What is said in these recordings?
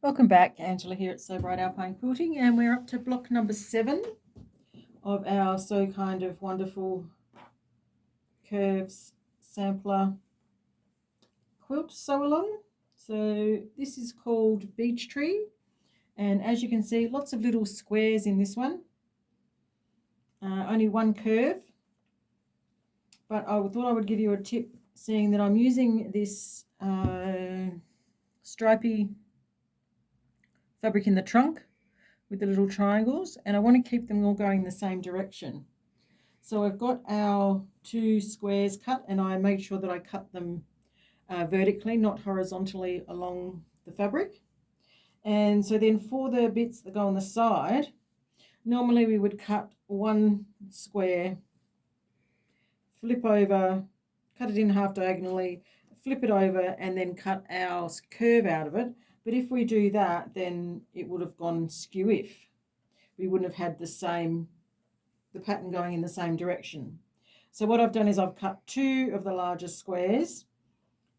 Welcome back, Angela here at So Bright Alpine Quilting, and we're up to block number 7 of our So Kind of Wonderful Curves Sampler Quilt Sew Along. So this is called Beech Tree, and as you can see, lots of little squares in this one. Only one curve, but I thought I would give you a tip, seeing that I'm using this stripy fabric in the trunk with the little triangles, and I want to keep them all going the same direction. So I've got our 2 squares cut, and I made sure that I cut them vertically, not horizontally along the fabric. And so then for the bits that go on the side, normally we would cut one square, flip over, cut it in half diagonally, flip it over, and then cut our curve out of it. But if we do that, then it would have gone skew-if. We wouldn't have had the pattern going in the same direction. So what I've done is I've cut 2 of the larger squares.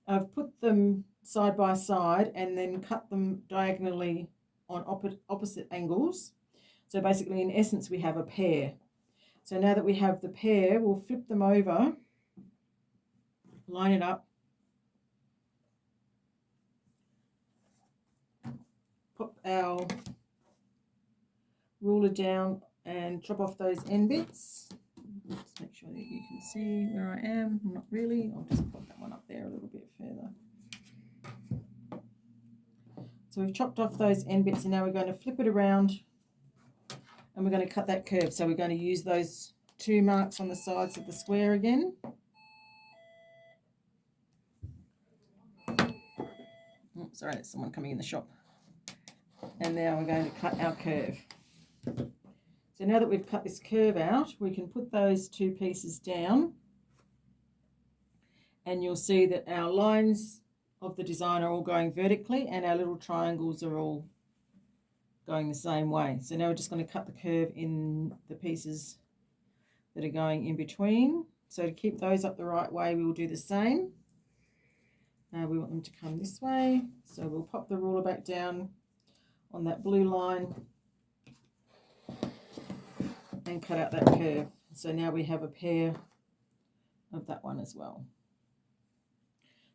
I've put them side by side and then cut them diagonally on opposite angles. So basically, in essence, we have a pair. So now that we have the pair, we'll flip them over, line it up, pop our ruler down and chop off those end bits. Just make sure that you can see where I am. Not really. I'll just put that one up there a little bit further. So we've chopped off those end bits, and now we're going to flip it around and we're going to cut that curve. So we're going to use those 2 marks on the sides of the square again. Oh, sorry, there's someone coming in the shop. And now we're going to cut our curve. So now that we've cut this curve out, we can put those 2 pieces down, and you'll see that our lines of the design are all going vertically and our little triangles are all going the same way. So now we're just going to cut the curve in the pieces that are going in between. So to keep those up the right way, we will do the same. Now we want them to come this way, so we'll pop the ruler back down on that blue line and cut out that curve. So now we have a pair of that one as well.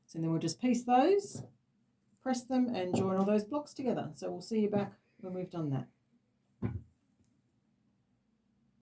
So then we'll just piece those, press them, and join all those blocks together. So we'll see you back when we've done that.